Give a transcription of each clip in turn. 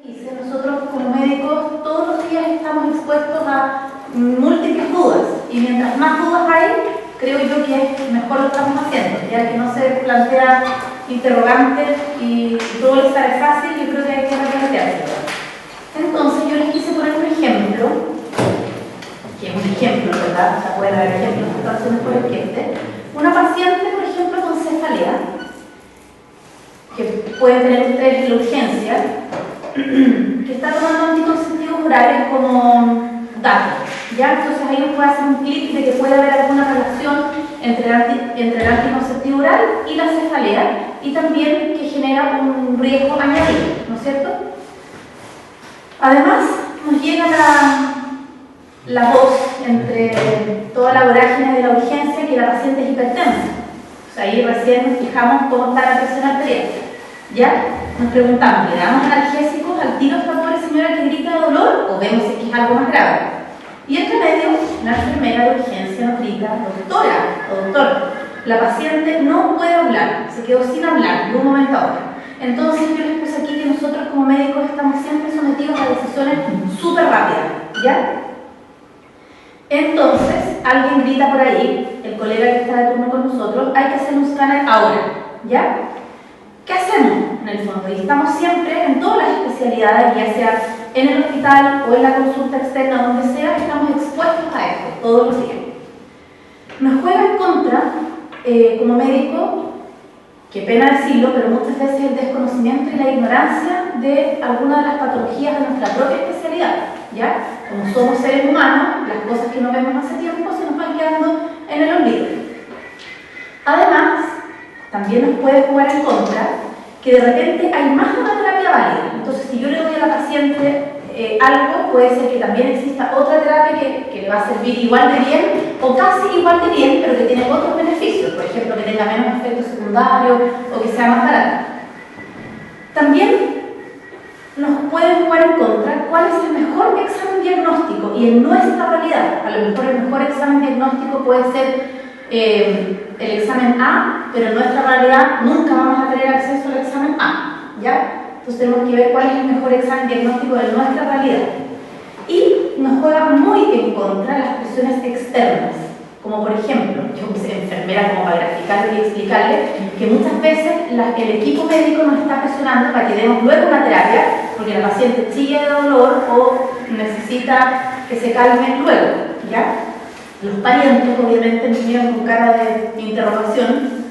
Nosotros como médicos todos los días estamos expuestos a múltiples dudas y mientras más dudas hay, creo yo que mejor lo estamos haciendo, ya que no se plantea interrogantes y todo les sale fácil, yo creo que hay que replantearse. Entonces yo les quise poner un ejemplo, que es un ejemplo, ¿verdad? O sea, pueden haber ejemplos de situaciones por este. Una paciente, por ejemplo, con cefalea, que pueden tener ustedes en la urgencia, que está tomando anticonceptivos orales como datos, ¿ya? Entonces ahí nos puede hacer un clic de que puede haber alguna relación entre el anticonceptivo oral y la cefalea y también que genera un riesgo añadido, ¿no es cierto? Además, nos llega la voz entre toda la vorágine de la urgencia que la paciente es hipertensa. O sea, ahí recién nos fijamos cómo está la presión arterial. ¿Ya? Nos preguntamos, ¿le damos analgésicos al tiro a esta pobre señora que grita de dolor o vemos si es algo más grave? Y entre medio, la enfermera de urgencia nos grita, doctora o doctor, la paciente no puede hablar, se quedó sin hablar de un momento a otro. Entonces yo les puse aquí que nosotros como médicos estamos siempre sometidos a decisiones súper rápidas, ¿ya? Entonces, alguien grita por ahí, el colega que está de turno con nosotros, hay que hacer un escáner ahora, ¿ya? ¿Qué hacemos en el fondo? Y estamos siempre en todas las especialidades, ya sea en el hospital o en la consulta externa, donde sea, estamos expuestos a esto todos los días. Nos juega en contra, como médico, qué pena decirlo, pero muchas veces el desconocimiento y la ignorancia de algunas de las patologías de nuestra propia especialidad, ¿ya? Como somos seres humanos, las cosas que no vemos hace tiempo se nos van quedando en el olvido. Además, también nos puede jugar en contra que de repente hay más de una terapia válida. Entonces, si yo le doy a la paciente algo, puede ser que también exista otra terapia que le va a servir igual de bien o casi igual de bien, pero que tiene otros beneficios. Por ejemplo, que tenga menos efectos secundarios o que sea más barata. También nos puede jugar en contra cuál es el mejor examen diagnóstico y en nuestra realidad. A lo mejor el mejor examen diagnóstico puede ser el examen A, pero en nuestra realidad nunca vamos a tener acceso al examen A, ¿ya? Entonces tenemos que ver cuál es el mejor examen diagnóstico de nuestra realidad. Y nos juega muy en contra las presiones externas, como por ejemplo, yo puse enfermera como para graficarle y explicarle que muchas veces el equipo médico nos está presionando para que demos luego una terapia, porque la paciente chilla de dolor o necesita que se calme luego, ¿ya? Los parientes obviamente nos miran con cara de interrogación,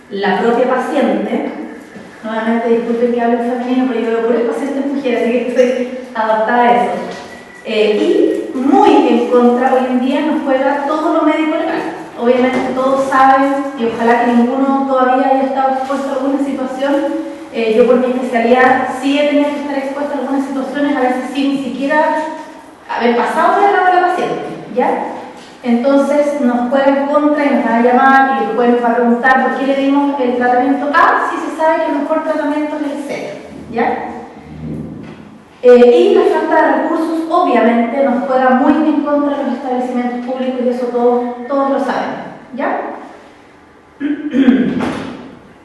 la propia paciente, nuevamente disculpen que hable en femenino, pero yo veo puras pacientes mujeres, así que estoy adaptada a eso. Y muy en contra, hoy en día nos juega todo lo médico legal. Obviamente todos saben, y ojalá que ninguno todavía haya estado expuesto a alguna situación. Yo por mi especialidad sí he tenido que estar expuesta a algunas situaciones, a veces sin ni siquiera haber pasado por el lado de la paciente, ¿ya? Entonces nos juega en contra y nos van a llamar y después nos va a preguntar por qué le dimos el tratamiento A si se sabe que el mejor tratamiento es el C, ¿ya? Y la falta de recursos obviamente nos juega muy en contra de los establecimientos públicos y eso todos lo saben, ¿ya?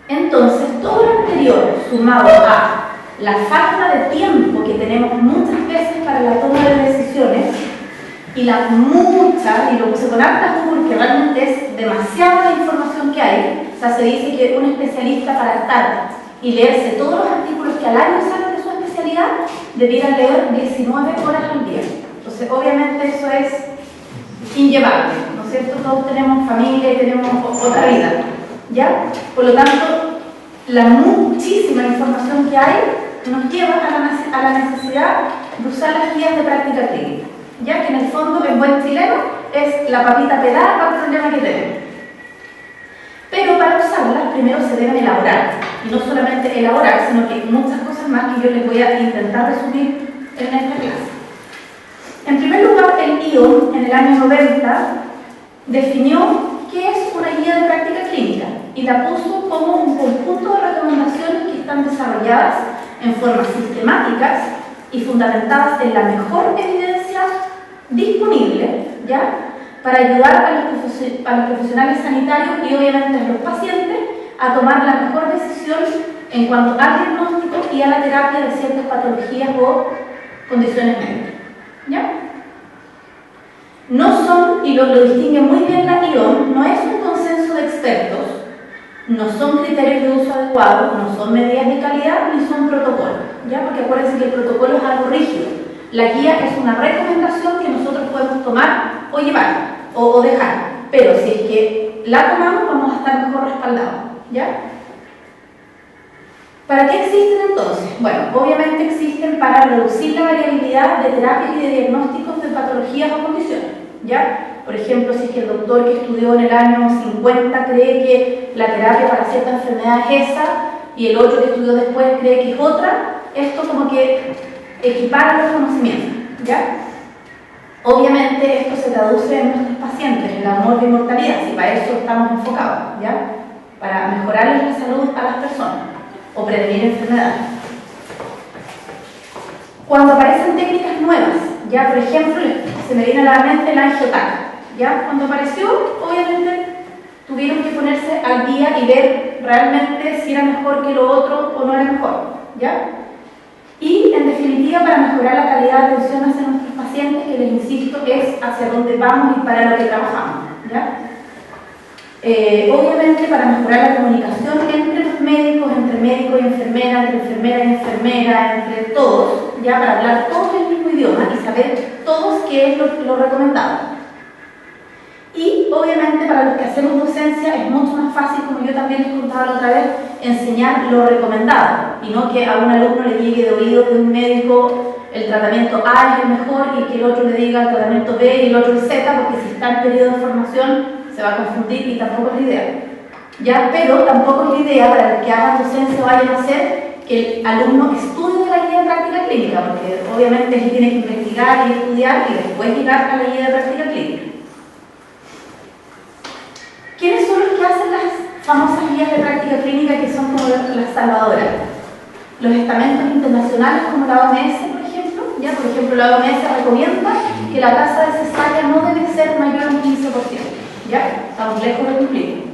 Entonces todo lo anterior sumado a la falta de tiempo que tenemos muchas veces para la toma de decisiones y la mucha, y lo puse con harta porque realmente es demasiada la información que hay. O sea, se dice que un especialista para estar y leerse todos los artículos que al año salen de su especialidad debiera leer 19 horas al día. Entonces, obviamente eso es inllevable, ¿no es cierto? Todos tenemos familia y tenemos otra vida, ¿ya? Por lo tanto, la muchísima información que hay nos lleva a la necesidad de usar las guías de práctica clínica, ya que en el fondo, en buen chileno, es la papita pelada para el problema que tenemos. Pero para usarlas, primero se deben elaborar. Y no solamente elaborar, sino que muchas cosas más que yo les voy a intentar resumir en esta clase. En primer lugar, el IO, en el año 90, definió qué es una guía de práctica clínica y la puso como un conjunto de recomendaciones que están desarrolladas en formas sistemáticas y fundamentadas en la mejor evidencia disponible, ¿ya?, para ayudar a los profesionales sanitarios y obviamente a los pacientes a tomar la mejor decisión en cuanto al diagnóstico y a la terapia de ciertas patologías o condiciones médicas. ¿Ya? No son, y lo distingue muy bien la IOM, no es un consenso de expertos, no son criterios de uso adecuado, no son medidas de calidad, ni son protocolos, ¿ya? Porque acuérdense que el protocolo es algo rígido. La guía es una recomendación que nosotros podemos tomar o llevar, o dejar, pero si es que la tomamos vamos a estar mejor respaldados, ¿ya? ¿Para qué existen entonces? Bueno, obviamente existen para reducir la variabilidad de terapias y de diagnósticos de patologías o condiciones, ¿ya? Por ejemplo, si es que el doctor que estudió en el año 50 cree que la terapia para cierta enfermedad es esa y el otro que estudió después cree que es otra, esto como que equipara los conocimientos, ¿ya? Obviamente esto se traduce en nuestros pacientes, en la muerte y mortalidad, si para eso estamos enfocados, ¿ya? Para mejorarles la salud a las personas o prevenir enfermedades. Cuando aparecen técnicas nuevas, ya por ejemplo, se me viene a la mente la angiotaca, ya cuando apareció, obviamente tuvieron que ponerse al día y ver realmente si era mejor que lo otro o no era mejor, ¿ya? Y en definitiva, para mejorar la calidad de atención hacia nuestros pacientes, que les insisto es hacia dónde vamos y para lo que trabajamos, ¿ya? Obviamente para mejorar la comunicación entre los médicos, entre médico y enfermera, entre enfermera y enfermera, entre todos, ya para hablar todos el mismo idioma y saber todos qué es lo recomendado. Y obviamente para los que hacemos docencia es mucho más fácil, como yo también les contaba la otra vez, enseñar lo recomendado y no que a un alumno le llegue de oídos de un médico el tratamiento A es el mejor y que el otro le diga el tratamiento B y el otro el Z, porque si está en periodo de formación se va a confundir y tampoco es la idea. ¿Ya? Pero tampoco es la idea para que hagan docencia o vayan a hacer que el alumno estudie la guía de práctica clínica, porque obviamente él tiene que investigar y estudiar y después llegar a la guía de práctica clínica. ¿Quiénes son los que hacen las famosas guías de práctica clínica que son como las salvadoras? Los estamentos internacionales como la OMS, por ejemplo. ¿Ya? Por ejemplo, la OMS recomienda que la tasa de cesárea no debe ser mayor a un 15%. ¿Ya? Estamos lejos de cumplir.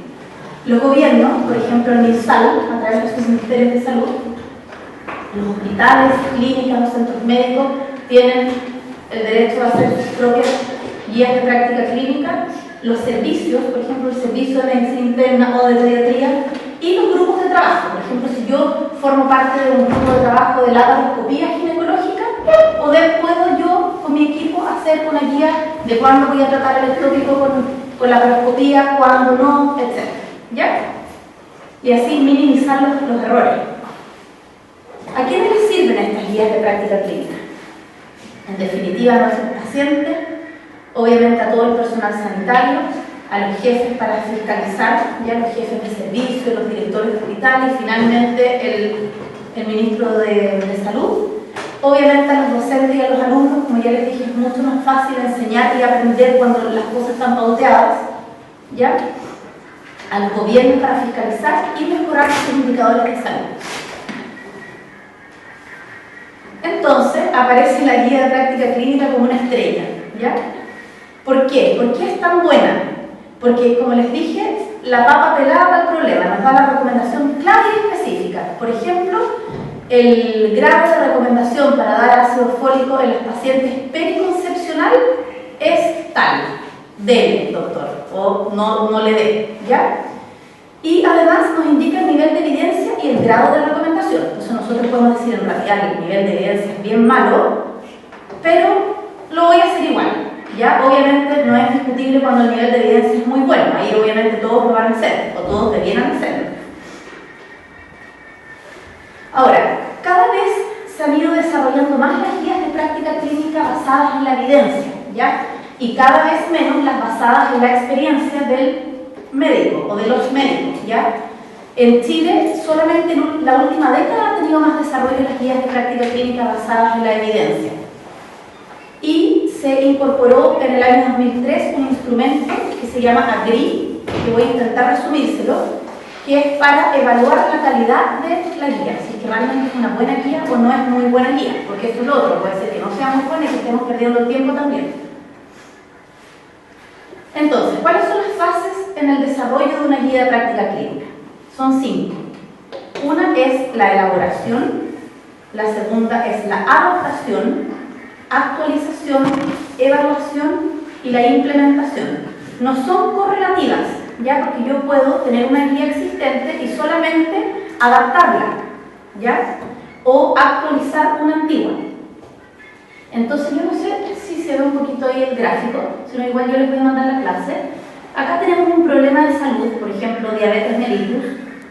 Los gobiernos, por ejemplo el MinSal, a través de sus ministerios de salud, los hospitales, clínicas, los centros médicos tienen el derecho a hacer sus propias guías de práctica clínica. Los servicios, por ejemplo el servicio de medicina interna o de pediatría, y los grupos de trabajo. Por ejemplo, si yo formo parte de un grupo de trabajo de laparoscopía ginecológica, puedo yo con mi equipo hacer una guía de cuándo voy a tratar el ectópico con la laparoscopía, cuándo no, etc. ¿Ya? Y así minimizar los errores. ¿A quiénes les sirven estas guías de práctica clínica? En definitiva, a nuestros pacientes, obviamente a todo el personal sanitario, a los jefes para fiscalizar, ya los jefes de servicio, los directores de hospital y finalmente el ministro de Salud. Obviamente a los docentes y a los alumnos, como ya les dije, es mucho más fácil enseñar y aprender cuando las cosas están pauteadas, ¿ya? A los gobiernos para fiscalizar y mejorar sus indicadores de salud. Entonces aparece la guía de práctica clínica como una estrella, ¿ya? ¿Por qué? ¿Por qué es tan buena? Porque, como les dije, la papa pelada da el problema, nos da la recomendación clara y específica. Por ejemplo, el grado de recomendación para dar ácido fólico en los pacientes periconcepcional es tal, dele, doctor, o no le dé, ¿ya? Y además nos indica el nivel de evidencia y el grado de recomendación. Entonces nosotros podemos decir en realidad que el nivel de evidencia es bien malo, pero lo voy a hacer igual. ¿Ya? Obviamente no es discutible cuando el nivel de evidencia es muy bueno, ahí obviamente todos lo van a hacer, o todos debieran hacerlo. Ahora, cada vez se han ido desarrollando más las guías de práctica clínica basadas en la evidencia, ¿ya? Y cada vez menos las basadas en la experiencia del médico o de los médicos, ¿ya? En Chile, solamente en la última década ha tenido más desarrollo las guías de práctica clínica basadas en la evidencia. Y se incorporó en el año 2003 un instrumento que se llama AGRI, que voy a intentar resumírselo, que es para evaluar la calidad de la guía, si es que realmente es una buena guía o no es muy buena guía, porque esto es lo otro, puede ser que no sea muy buena y que estemos perdiendo el tiempo también. Entonces, ¿cuáles son las fases en el desarrollo de una guía de práctica clínica? Son 5. Una es la elaboración, la segunda es la adaptación, actualización, evaluación y la implementación. No son correlativas, ¿ya? Porque yo puedo tener una guía existente y solamente adaptarla, ¿ya? O actualizar una antigua. Entonces yo no sé si se ve un poquito ahí el gráfico, sino igual yo les voy a mandar la clase. Acá tenemos un problema de salud, por ejemplo, diabetes mellitus.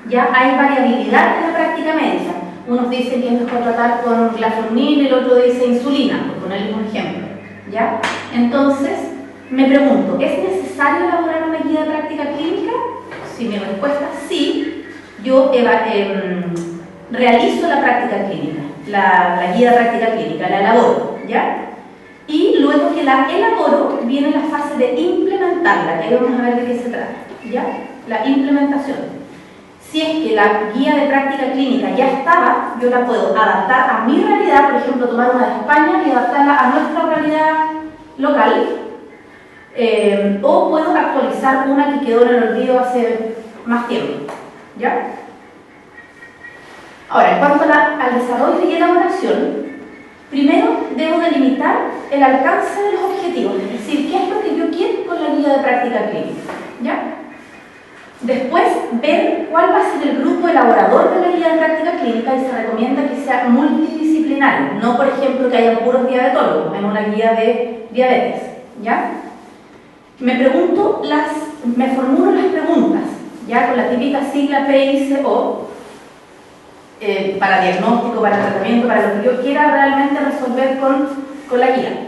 Ya hay variabilidad en la práctica médica. Unos dicen que es mejor tratar con glafurmil, el otro dice insulina, por ponerles un ejemplo, ¿ya? Entonces, me pregunto, ¿es necesario elaborar una guía de práctica clínica? Si mi respuesta es sí, yo realizo la práctica clínica, la guía de práctica clínica, la elaboro, ¿ya? Y luego que la elaboro, viene la fase de implementarla, que ahí vamos a ver de qué se trata, ¿ya? La implementación. Si es que la guía de práctica clínica ya estaba, yo la puedo adaptar a mi realidad, por ejemplo, tomar una de España y adaptarla a nuestra realidad local, o puedo actualizar una que quedó en el olvido hace más tiempo, ¿ya? Ahora, en cuanto al desarrollo y elaboración, primero debo delimitar el alcance de los objetivos, es decir, qué es lo que yo quiero con la guía de práctica clínica, ¿ya? Después, ver cuál va a ser el grupo elaborador de la guía de práctica clínica y se recomienda que sea multidisciplinario, no, por ejemplo, que haya puros diabetólogos en una guía de diabetes, ¿ya? Me formulo las preguntas, ¿ya? Con la típica sigla PICO, para diagnóstico, para tratamiento, para lo que yo quiera realmente resolver con la guía.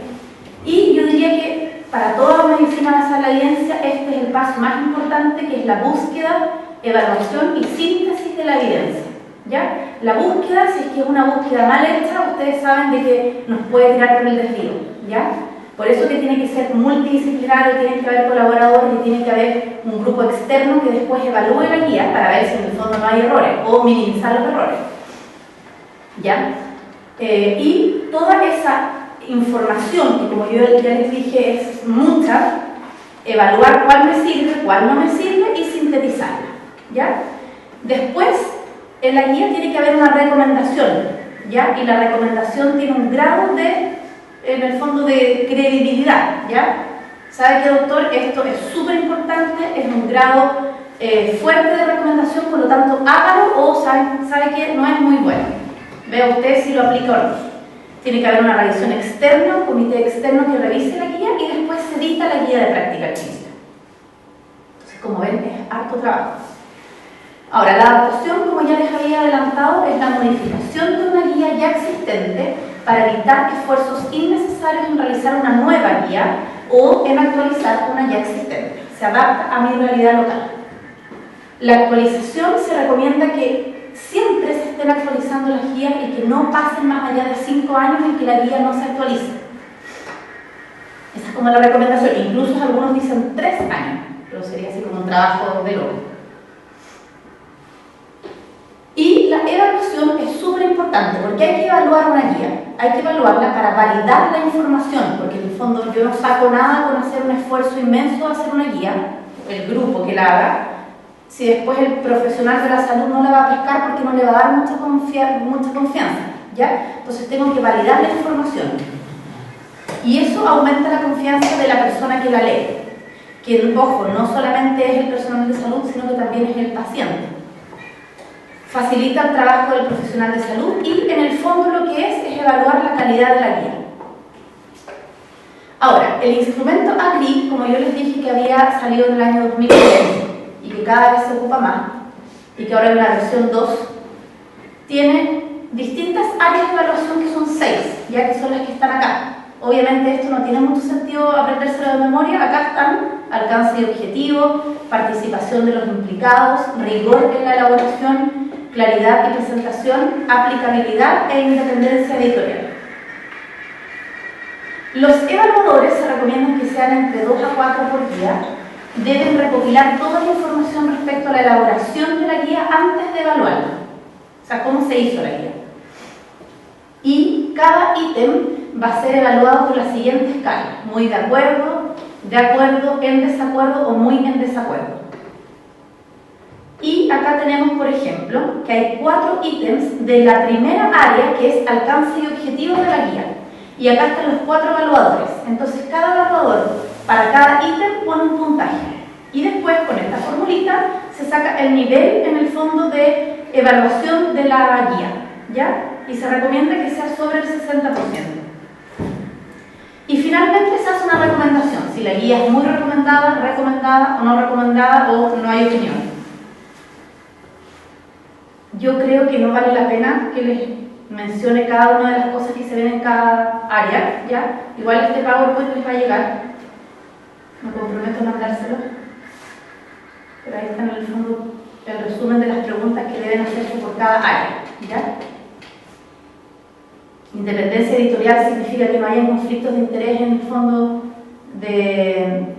Y yo diría que para toda medicina basada en la evidencia, este es el paso más importante, que es la búsqueda, evaluación y síntesis de la evidencia, ¿ya? La búsqueda, si es que es una búsqueda mal hecha, ustedes saben de que nos puede tirar por el desvío, ¿ya? Por eso que tiene que ser multidisciplinario, tiene que haber colaboradores y tiene que haber un grupo externo que después evalúe la guía para ver si en el fondo no hay errores o minimizar los errores, ¿ya? Y toda esa información, que como yo ya les dije es mucha, evaluar cuál me sirve, cuál no me sirve y sintetizarla, ¿ya? Después, en la guía tiene que haber una recomendación, ¿ya? Y la recomendación tiene un grado de, en el fondo, de credibilidad, ¿ya? ¿Sabe qué, doctor? Esto es súper importante, es un grado fuerte de recomendación, por lo tanto, hágalo, o sabe que no es muy bueno. Vea usted si lo aplica o no. Tiene que haber una revisión externa, un comité externo que revise la guía y después se dicta la guía de práctica clínica. Entonces, como ven, es harto trabajo. Ahora, la adaptación, como ya les había adelantado, es la modificación de una guía ya existente para evitar esfuerzos innecesarios en realizar una nueva guía o en actualizar una ya existente. Se adapta a mi realidad local. La actualización se recomienda que siempre se estén actualizando las guías y que no pasen más allá de 5 años en que la guía no se actualice. Esa es como la recomendación. Incluso algunos dicen 3 años, pero sería así como un trabajo de loco. Y la evaluación es súper importante porque hay que evaluar una guía. Hay que evaluarla para validar la información, porque en el fondo yo no saco nada con hacer un esfuerzo inmenso de hacer una guía, el grupo que la haga, si después el profesional de la salud no la va a pescar porque no le va a dar mucha confianza, ¿ya? Entonces tengo que validar la información. Y eso aumenta la confianza de la persona que la lee. Que, ojo, no solamente es el personal de salud, sino que también es el paciente. Facilita el trabajo del profesional de salud y, en el fondo, lo que es evaluar la calidad de la guía. Ahora, el instrumento AGRI, como yo les dije que había salido en el año 2010, y que cada vez se ocupa más, y que ahora en la versión 2, tiene distintas áreas de evaluación que son 6, ya que son las que están acá. Obviamente esto no tiene mucho sentido aprendérselo de memoria, acá están: alcance y objetivo, participación de los implicados, rigor en la elaboración, claridad y presentación, aplicabilidad e independencia editorial. Los evaluadores se recomiendan que sean entre 2 a 4 por día. Deben recopilar toda la información respecto a la elaboración de la guía antes de evaluarla. O sea, cómo se hizo la guía. Y cada ítem va a ser evaluado por la siguiente escala: muy de acuerdo, en desacuerdo o muy en desacuerdo. Y acá acá tenemos, por ejemplo, que hay 4 ítems de la primera área, que es alcance y objetivo de la guía. Y acá están los 4 evaluadores. Entonces, cada evaluador, para cada ítem, pone un puntaje. Y después, con esta formulita, se saca el nivel, en el fondo, de evaluación de la guía, ¿ya? Y se recomienda que sea sobre el 60%. Y finalmente se hace una recomendación, si la guía es muy recomendada, recomendada o no hay opinión. Yo creo que no vale la pena que les mencione cada una de las cosas que se ven en cada área, ¿ya? Igual este PowerPoint les va a llegar, me comprometo a mandárselo, pero ahí está en el fondo el resumen de las preguntas que deben hacerse por cada área, ¿ya? Independencia editorial significa que no haya conflictos de interés en el fondo de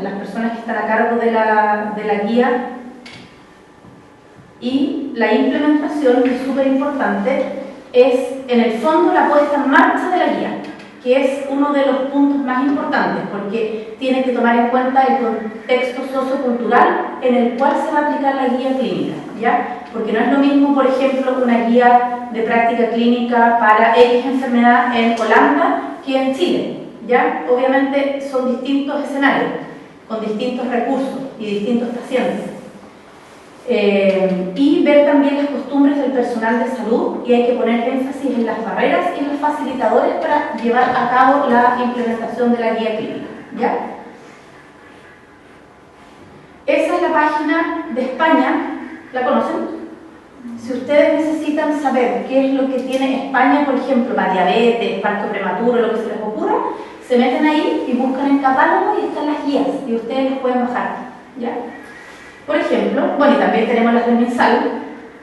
las personas que están a cargo de la guía. Y la implementación, que es súper importante, es en el fondo la puesta en marcha de la guía, que es uno de los puntos más importantes, porque tiene que tomar en cuenta el contexto sociocultural en el cual se va a aplicar la guía clínica, ¿ya? Porque no es lo mismo, por ejemplo, una guía de práctica clínica para X enfermedad en Holanda que en Chile, ¿ya? Obviamente son distintos escenarios, con distintos recursos y distintos pacientes. Y ver también las costumbres del personal de salud, y hay que poner énfasis en las barreras y en los facilitadores para llevar a cabo la implementación de la guía clínica, ¿ya? Esa es la página de España, ¿la conocen? Si ustedes necesitan saber qué es lo que tiene España, por ejemplo, para diabetes, parto prematuro, lo que se les ocurra, se meten ahí y buscan en catálogo y están las guías, y ustedes las pueden bajar, ¿ya? Por ejemplo, bueno, y también tenemos las del MinSal,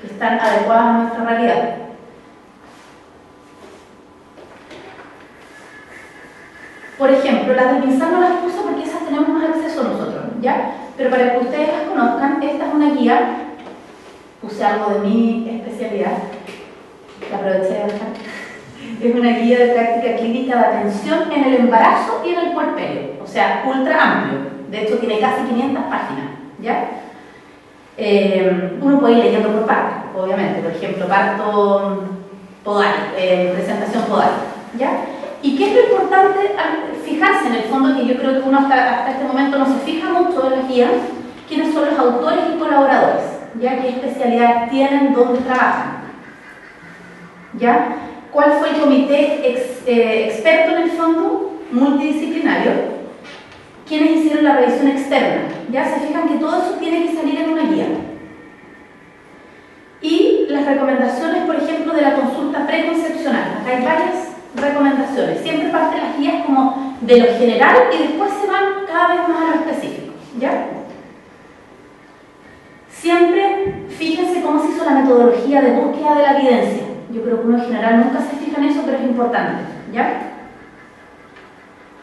que están adecuadas a nuestra realidad. Por ejemplo, las del MinSal no las puse porque esas tenemos más acceso nosotros, ¿ya? Pero para que ustedes las conozcan, esta es una guía, puse algo de mi especialidad, la aproveché de dejar. Es una guía de práctica clínica de atención en el embarazo y en el puerperio, o sea, ultra amplio. De hecho, tiene casi 500 páginas, ¿ya? Uno puede ir leyendo por partes, obviamente, por ejemplo, parto podal, presentación podal, ¿ya? ¿Y qué es lo importante al fijarse en el fondo? Que yo creo que uno hasta este momento no se fija mucho en las guías, quiénes son los autores y colaboradores, ¿ya? ¿Qué especialidades tienen, dónde trabajan? ¿Ya? ¿Cuál fue el comité experto en el fondo, multidisciplinario? ¿Quiénes hicieron la revisión externa? Ya se fijan que todo eso tiene que salir en una guía. Y las recomendaciones, por ejemplo, de la consulta preconcepcional. Acá hay varias recomendaciones. Siempre parten las guías como de lo general y después se van cada vez más a lo específico, ¿ya? Siempre fíjense cómo se hizo la metodología de búsqueda de la evidencia. Yo creo que uno en general nunca se fija en eso, pero es importante, ¿ya?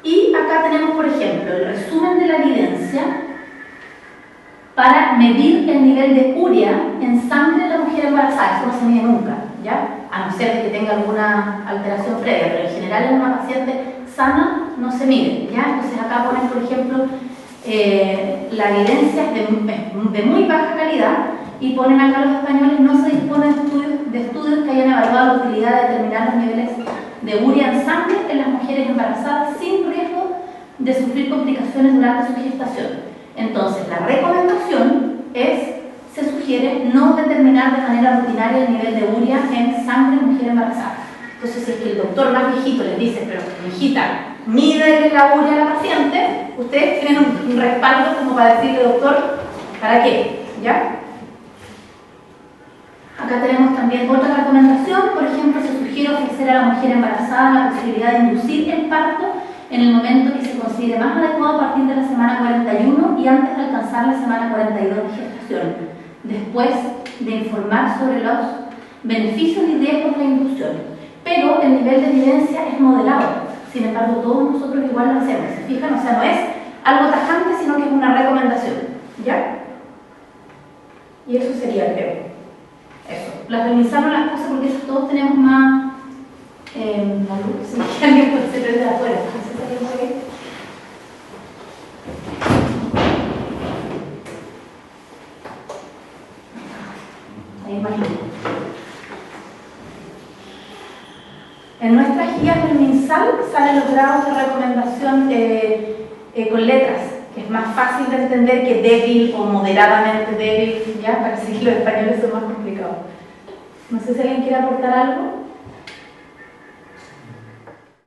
Y acá tenemos, por ejemplo, el resumen de la evidencia para medir el nivel de urea en sangre de la mujer embarazada. Eso no se mide nunca, ¿ya? A no ser de que tenga alguna alteración previa, pero en general en una paciente sana no se mide, ¿ya? Entonces acá ponen, por ejemplo, la evidencia es de muy baja calidad, y ponen acá los españoles: no se dispone de estudios que hayan evaluado la utilidad de determinar los niveles de urea en sangre en las mujeres embarazadas sin riesgo de sufrir complicaciones durante su gestación. Entonces, la recomendación es, se sugiere no determinar de manera rutinaria el nivel de urea en sangre en mujer embarazada. Entonces, si es que el doctor más viejito les dice: pero hijita, mide la urea a la paciente, ustedes tienen un respaldo como para decirle: doctor, ¿para qué? ¿Ya? Acá tenemos también otra recomendación. Por ejemplo, se sugiere ofrecer a la mujer embarazada la posibilidad de inducir el parto en el momento que se considere más adecuado a partir de la semana 41 y antes de alcanzar la semana 42 de gestación, después de informar sobre los beneficios y riesgos de la inducción. Pero el nivel de evidencia es modelado, sin embargo todos nosotros igual lo hacemos, ¿se fijan? O sea, no es algo tajante, sino que es una recomendación, ¿ya? Y eso sería, creo. Eso. Las revisaron las cosas porque esas todos tenemos más la luz, si alguien puede ser desde afuera. Ahí imagino. En nuestras guías del MinSal salen los grados de recomendación con letras, que es más fácil de entender que débil o moderadamente débil, ya, parece que los españoles son más complicados. No sé si alguien quiere aportar algo.